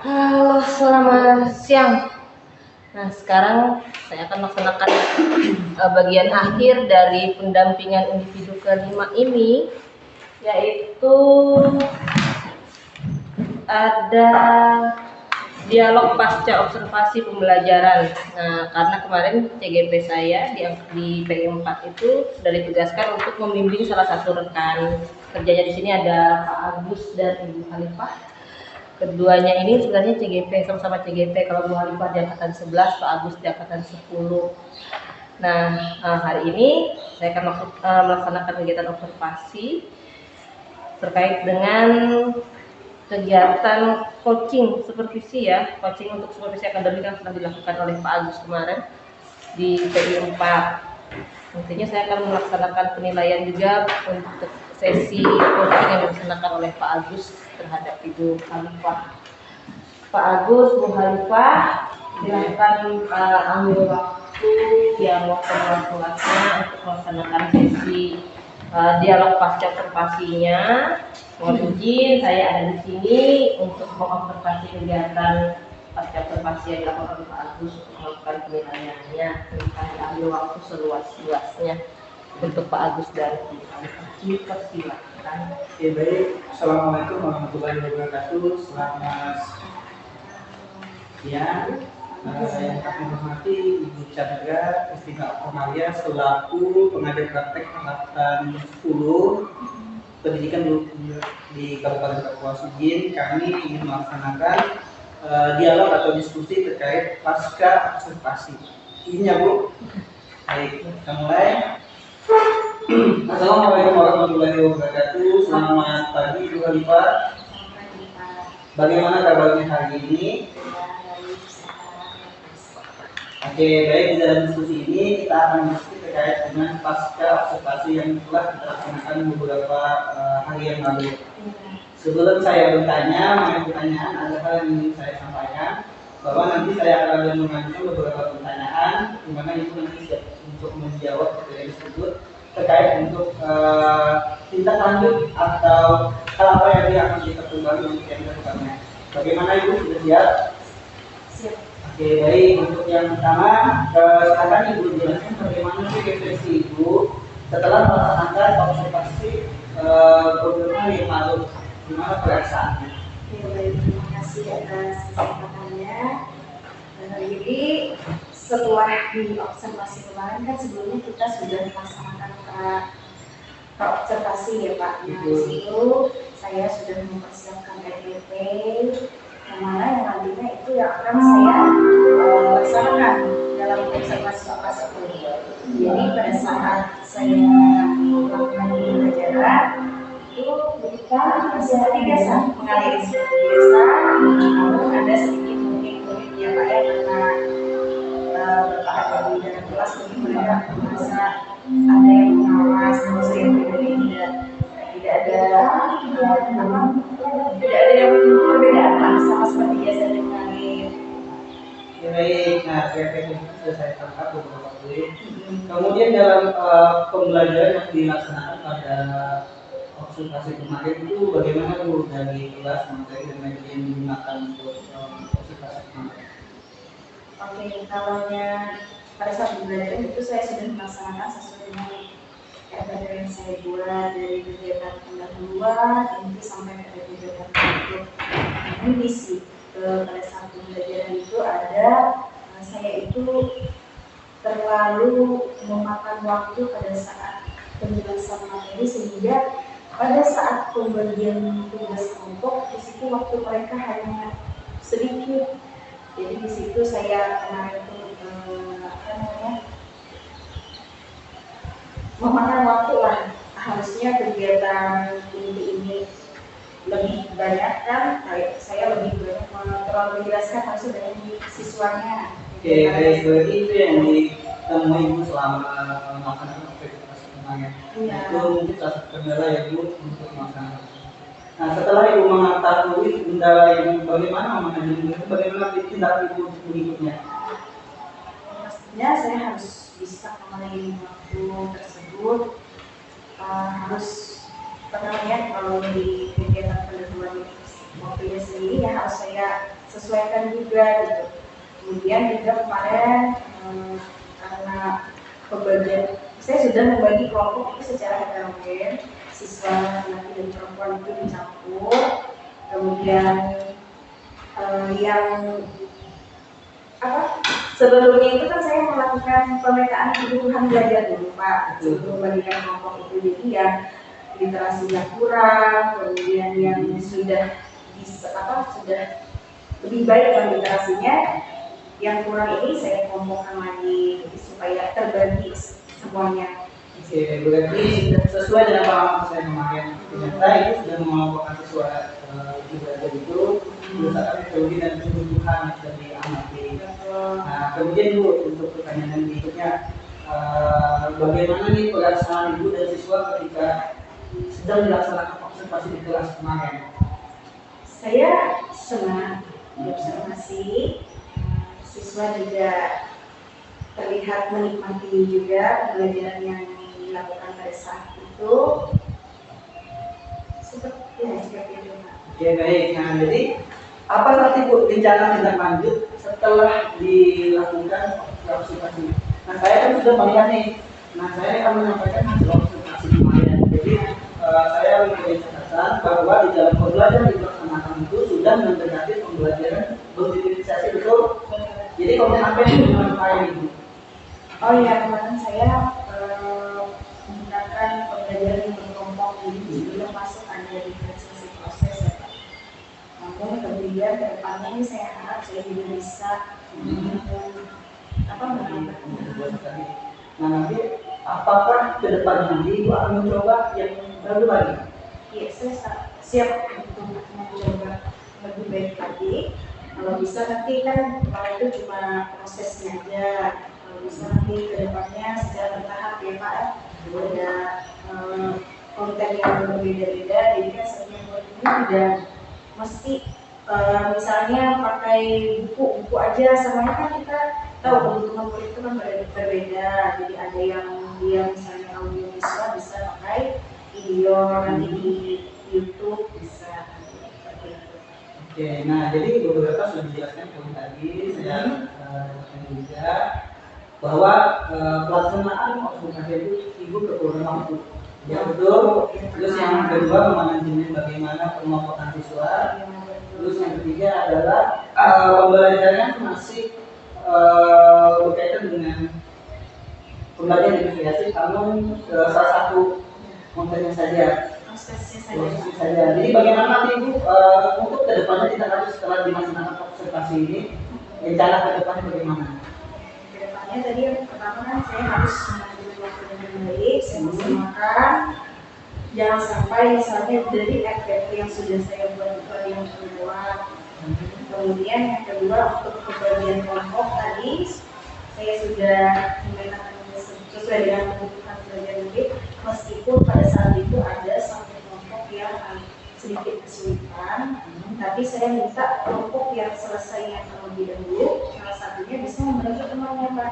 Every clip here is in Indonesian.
Halo, selamat siang. Nah, sekarang saya akan melaksanakan bagian akhir dari pendampingan individu kelima ini, yaitu ada dialog pasca observasi pembelajaran. Nah, karena kemarin CGP saya di PI4 itu sudah ditugaskan untuk membimbing salah satu rekan kerjanya. Di sini ada Pak Agus dan Ibu Khalifah. Keduanya ini sebenarnya CGP, sama-sama CGP. Kalau Bu Halifah di angkatan 11, Pak Agus di angkatan 10. Nah, hari ini saya akan melaksanakan kegiatan observasi terkait dengan kegiatan coaching supervisi ya. Coaching untuk supervisi akademik yang telah dilakukan oleh Pak Agus kemarin di PI 4. Nantinya saya akan melaksanakan penilaian juga untuk sesi coaching yang dilaksanakan oleh Pak Agus terhadap Ibu Khalifah. Pak Agus, Bu Khalifah, silakan ambil waktu yang waktu-waktunya untuk melaksanakan sesi dialog pasca observasinya. Mohon izin, saya ada di sini untuk mengobservasi kegiatan pasca observasi yang dilakukan oleh Pak Agus untuk melakukan penilaiannya. Silakan diambil waktu seluas-luasnya untuk Pak Agus dan Bu Khalifah. Dipersilakan. Oke, baik. Assalamualaikum warahmatullahi wabarakatuh. Selamat siang. Yang kami hormati Ibu Chandra Istina Omalia selaku pengajar praktek angkatan 10 pendidikan di Kabupaten Papua Sugin. Kami ingin melaksanakan dialog atau diskusi terkait pasca observasi. Ini ya Bu. Baik, kita mulai. Assalamualaikum warahmatullahi wabarakatuh. Selamat pagi Bu Khalifah. Bagaimana kabarnya hari ini? Oke, baik, di dalam diskusi ini kita akan diskusi terkait dengan pasca observasi yang telah kita laksanakan beberapa hari yang lalu. Sebelum saya bertanya, mengenai pertanyaan, ada hal yang ingin saya sampaikan bahwa nanti saya akan mengajukan beberapa pertanyaan, di mana itu nanti siap untuk menjawab pertanyaan tersebut terkait untuk tindak lanjut atau hal apa yang akan kita kembali untuk yang kedepannya. Bagaimana Ibu, sudah siap? Siap. Oke, baik. Untuk yang pertama, silakan Ibu jelaskan bagaimana sih refleksi Ibu setelah melaksanakan observasi beberapa hari yang lalu, gimana perasaannya? Oke, baik, terima kasih atas kesempatannya. Dan hari ini setelah di observasi kemarin kan sebelumnya kita sudah melaksanakan observasi ya Pak. Nah di situ saya sudah mempersiapkan RDP yang mana yang nantinya itu yang akan saya laksanakan dalam observasi tersebut. Jadi pada saat saya melakukan pembelajaran itu kita masih ada biasa mengalir seperti biasa, namun ada sedikit mungkin ya Pak ya, karena berada di dalam kelas mungkin mereka merasa ada yang mengawas, namun saya pribadi tidak ada yang perbedaan lah, sama seperti biasa mengalir. Baik, nah refleksi itu sudah saya tangkap beberapa poin. Kemudian dalam pembelajaran yang dilaksanakan pada observasi kemarin itu bagaimana Bu dari kelas materi dan metode yang digunakan untuk observasi kemarin? Oke, kalau pada saat pembelajaran itu saya sudah melaksanakan sesuai dengan RPP yang saya buat dari kegiatan pendahuluan inti sampai pada kegiatan penutup. Namun pada saat pembelajaran itu ada saya itu terlalu memakan waktu pada saat penjelasan materi sehingga pada saat pembagian tugas kelompok di situ waktu mereka hanya sedikit. Jadi di situ saya kemarin itu memakan waktu lah. Harusnya kegiatan ini lebih banyak kan, saya lebih banyak terlalu menjelaskan harusnya dari siswanya. Oke, baik, berarti itu yang ditemui Bu selama melaksanakan observasi kemarin. Iya. Itu mungkin salah satu kendala ya Bu untuk melaksanakan. Nah, setelah Ibu mengetahui kendala ini, bagaimana menangani itu? Bagaimana tindak Ibu berikutnya? Pastinya saya harus bisa mengenai waktu tersebut, harus kalau di kegiatan pendahuluan waktunya sendiri ya harus saya sesuaikan juga gitu. Kemudian juga kemarin karena pembagian saya sudah membagi kelompok itu secara heterogen, siswa laki-laki dan perempuan itu dicampur. Kemudian yang sebelumnya itu kan saya melakukan pemetaan kebutuhan belajar dulu Pak, sebelum membagikan kelompok itu. Jadi yang literasinya kurang, kemudian yang sudah sudah lebih baik kan literasinya, yang kurang ini saya kelompokkan lagi, jadi supaya terbagi semuanya. Oke, berarti sesuai dengan pengalaman saya kemarin, ternyata itu sudah mengelompokkan siswa di belajar itu berdasarkan metodologi dan kebutuhan yang sudah diamati. Nah, kemudian Bu, untuk pertanyaan berikutnya, bagaimana nih pelaksanaan Ibu dan siswa ketika sedang dilaksanakan observasi di kelas kemarin? Saya senang observasi, siswa juga terlihat menikmati juga pembelajaran yang dilakukan pada saat itu. Seperti itu Pak. Oke, baik. Nah, jadi apa nanti Bu rencana tindak lanjut setelah dilakukan observasi? Nah, saya kan sudah melihat nih. Nah, saya akan menyampaikan hasil observasi kemarin. Jadi saya mempunyai catatan bahwa di dalam pembelajaran dilaksanakan itu sudah mendekati pembelajaran berutilisasi, betul. Jadi kalau sampai dengan ini. Oh iya, kemarin saya menggunakan pembelajaran yang berkelompok, jadi sebelum masuk ada diferensiasi proses ya Pak. Namun kemudian ke depannya ini saya harap saya juga bisa menambahkan. Nah, nanti apakah ke depan nanti Ibu akan mencoba yang baru lagi? Iya, saya siap untuk mencoba lebih baik lagi. Kalau bisa nanti kan kalau itu cuma prosesnya aja. Kalau bisa nanti ke depannya secara bertahap ya Pak, ada konten yang berbeda-beda. Jadi kan setiap murid ini tidak mesti misalnya pakai buku aja, semuanya kan kita tahu kebutuhan murid itu kan berbeda. Jadi ada yang dia misalnya audio visual bisa pakai video, nanti di YouTube bisa seperti itu. Oke, nah jadi beberapa sudah dijelaskan poin tadi, saya jelaskan juga bahwa pelaksanaan observasi itu Ibu kekurangan waktu. Ya betul. Terus yang kedua memanajemen bagaimana pengelompokan siswa. Terus yang ketiga adalah pembelajaran masih berkaitan dengan pembelajaran investigasi, namun salah satu kontennya saja. Prosesnya saja. Jadi bagaimana nanti Ibu untuk kedepannya kita harus setelah dilaksanakan observasi ini, rencana kedepannya bagaimana? Kedepannya tadi yang pertama kan saya harus mengatur waktu dengan baik, saya mesti makan, jangan sampai misalnya dari FTP yang sudah saya buat itu ada yang terlewat. Kemudian yang kedua untuk pembagian kelompok tadi saya sudah memetakan sesuai dengan kebutuhan belajar murid, meskipun pada saat itu ada satu kelompok yang sedikit kesulitan, tapi saya minta kelompok yang selesainya terlebih dahulu, salah satunya bisa membantu temannya Pak,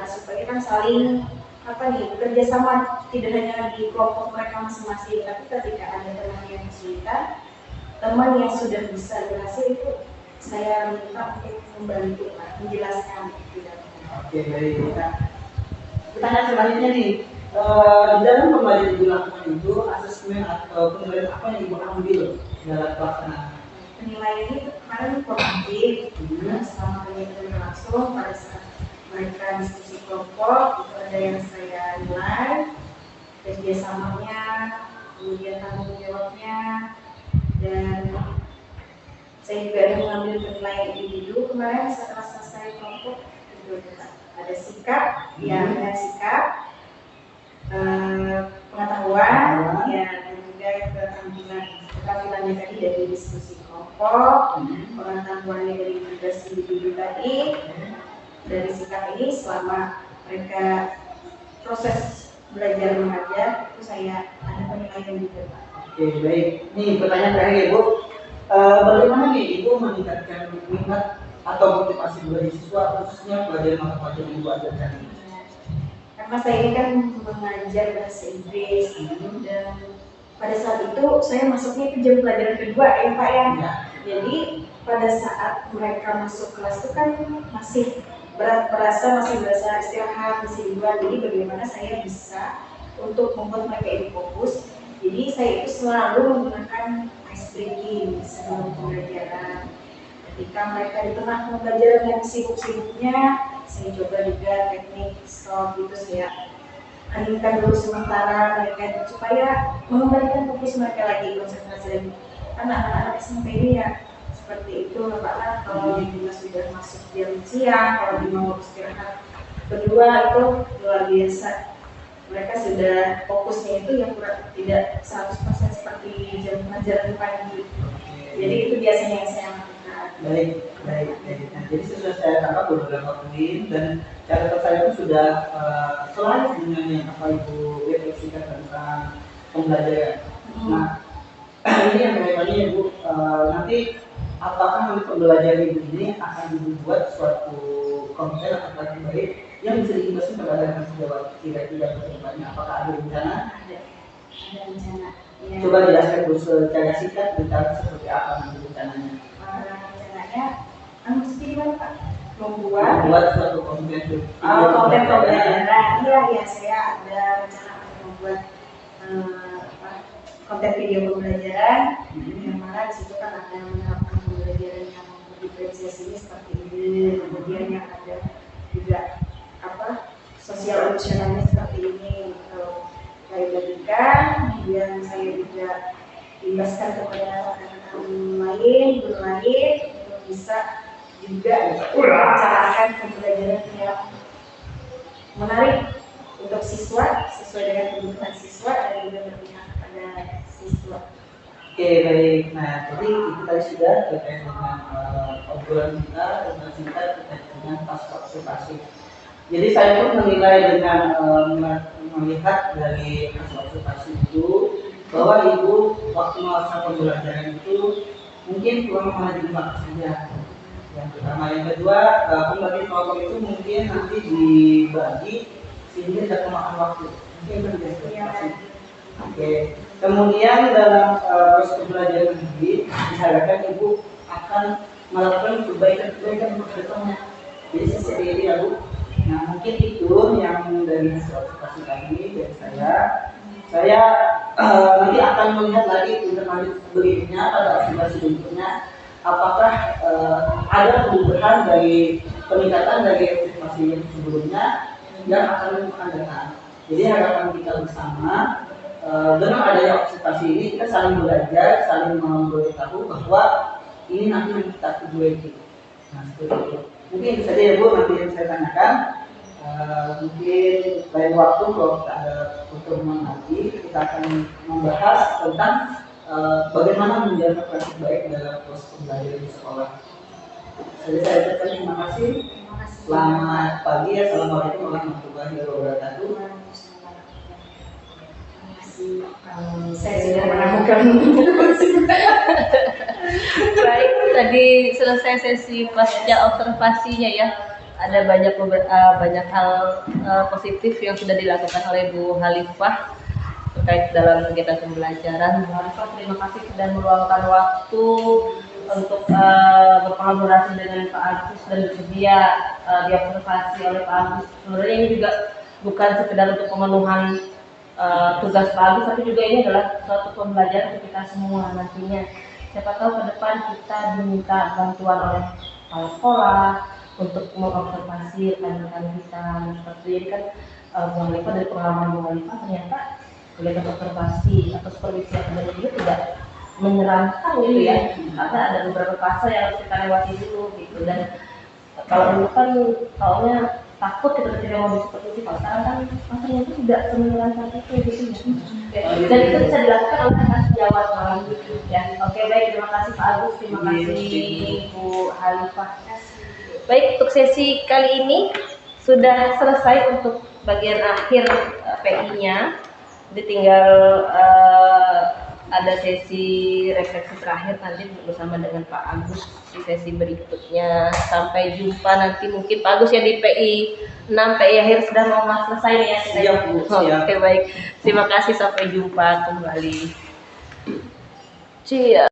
supaya kan saling bekerja sama, tidak hanya di kelompok mereka masing-masing, tapi ketika ada teman yang kesulitan, teman yang sudah bisa berhasil itu saya minta untuk membantu Pak, menjelaskan tidak. Oke, baik. Pertanyaan selanjutnya nih, di dalam pembelajaran Ibu lakukan itu asesmen atau penilaian apa yang Ibu ambil dalam pelaksanaan? Penilaian ini kemarin formatif, selama penelitian berlangsung pada saat mereka diskusi kelompok itu ada yang saya nilai, kerjasamanya, kemudian tanggung jawabnya, dan saya juga ada mengambil penilaian individu kemarin setelah selesai kelompok itu ada sikap, ada sikap, pengetahuan, ya, dan juga keterampilannya tadi dari diskusi kelompok, pengetahuannya dari tugas individu tadi, dari sikap ini selama mereka proses belajar mengajar itu saya ada penilaian juga Pak. Oke, baik. Nih pertanyaan terakhir Ibu, bagaimana nih Ibu meningkatkan minat atau motivasi bagi siswa khususnya pelajaran mata pelajaran yang Ibu ajarkan ini? Karena saya ini kan mengajar bahasa Inggris dan pada saat itu saya masuknya itu jam pelajaran kedua ya Pak ya. Ya. Jadi pada saat mereka masuk kelas itu kan masih masih berasa istirahat, masih liburan. Jadi bagaimana saya bisa untuk membuat mereka ini fokus. Jadi saya itu selalu menggunakan ice breaking sebelum pembelajaran. Ketika mereka di tengah pembelajaran yang sibuk-sibuknya, saya coba juga teknik stop gitu, saya heningkan dulu sementara mereka supaya mengembalikan fokus mereka lagi, konsentrasi lagi. Anak-anak SMP ini ya seperti itu Pak lah. Kalau juga sudah masuk jam siang, kalau di mau istirahat kedua itu luar biasa. Mereka sudah fokusnya itu yang kurang tidak 100% seperti jam pelajaran pagi. Jadi itu biasanya yang saya lakukan. Baik. Nah, jadi sesuai saya tangkap beberapa poin dan catatan saya pun sudah selain dengan yang apa Ibu refleksikan tentang pembelajaran. Nah, ini yang kaitannya Ibu, nanti apakah nanti pembelajaran Ibu ini akan dibuat suatu konten atau baik yang bisa diimbaskan kepada anak sejawat tidak berkedepannya? Apakah ada rencana? Ada rencana. Ya. Coba jelaskan Bu secara singkat tentang seperti apa nanti rencananya. Rencananya mesti gimana Pak? Membuat suatu konten konten pembelajaran. Iya, saya ada rencana untuk membuat konten video pembelajaran yang mana di situ kan ada menerapkan pembelajaran yang berdiferensiasi ini seperti ini, kemudian yang ada juga sosial emosionalnya seperti ini. Saya bagikan, kemudian saya juga imbaskan kepada anak-anak lain, guru lain untuk bisa juga mencarahkan pembelajaran yang menarik untuk siswa sesuai dengan kebutuhan siswa dan juga berpihak kepada siswa. Oke, baik. Nah, jadi itu tadi sudah terkait dengan obrolan kita tentang singkat terkait dengan pasca observasi. Jadi saya pun menilai dengan melihat dari hasil observasi itu bahwa Ibu waktu melaksanakan pembelajaran itu mungkin kurang menerima saja. Yang pertama, yang kedua, pembagian kelompok itu mungkin nanti dibagi sehingga tidak memakan waktu. Mungkin itu observasi. Oke. Kemudian dalam proses pembelajaran ini diharapkan Ibu akan melakukan perbaikan untuk kedepannya. Jadi seperti ini ya Bu. Nah, mungkin itu yang dari hasil observasi kami dari saya nanti akan melihat lagi lanjut berikutnya pada observasi berikutnya apakah ada perubahan dari peningkatan dari observasi yang sebelumnya yang akan datang. Jadi harapan kita bersama dengan adanya observasi ini kita saling belajar, saling memberitahu bahwa ini nanti kita tuju itu. Nah, seperti itu. Mungkin itu saja ya Bu, nanti yang saya tanyakan. Mungkin lain waktu kalau kita ada pertemuan lagi kita akan membahas tentang bagaimana menjaga praktik baik dalam proses pembelajaran di sekolah. Jadi saya ucapkan terima kasih. Selamat pagi, assalamualaikum warahmatullahi wabarakatuh. Saya sudah menemukan. Baik, tadi selesai sesi pasca observasinya ya. Ada banyak hal positif yang sudah dilakukan oleh Bu Halifah terkait dalam kegiatan pembelajaran. Bu Halifah, terima kasih sudah meluangkan waktu untuk berkolaborasi dengan Pak Agus dan bersedia diobservasi oleh Pak Agus. Sebenarnya ini juga bukan sekedar untuk pemenuhan tugas Pak Agus, tapi juga ini adalah suatu pembelajaran untuk kita semua nantinya. Siapa tahu ke depan kita diminta bantuan oleh kepala sekolah untuk mengobservasi rekan-rekan kita seperti ini kan. Bu Halifah, dari pengalaman Bu Halifah ternyata kegiatan observasi atau supervisi akademik itu tidak menyeramkan gitu ya, karena ada beberapa fase yang harus kita lewati dulu gitu. Dan kalau dulu kan taunya takut kita tidak mau supervisi, kalau sekarang kan rasanya itu tidak menyeramkan itu gitu ya. Dan itu bisa dilakukan oleh anak sejawat malam gitu ya. Oke, baik, terima kasih Pak Agus, terima kasih Bu Halifah. Baik, untuk sesi kali ini sudah selesai untuk bagian akhir PI-nya. Jadi tinggal ada sesi refleksi terakhir nanti bersama dengan Pak Agus di sesi berikutnya. Sampai jumpa nanti, mungkin Pak Agus yang di PI 6, PI akhir sudah mau selesai nih ya. Siap Bu, siap. Oke, baik. Terima kasih, sampai jumpa kembali. Cia.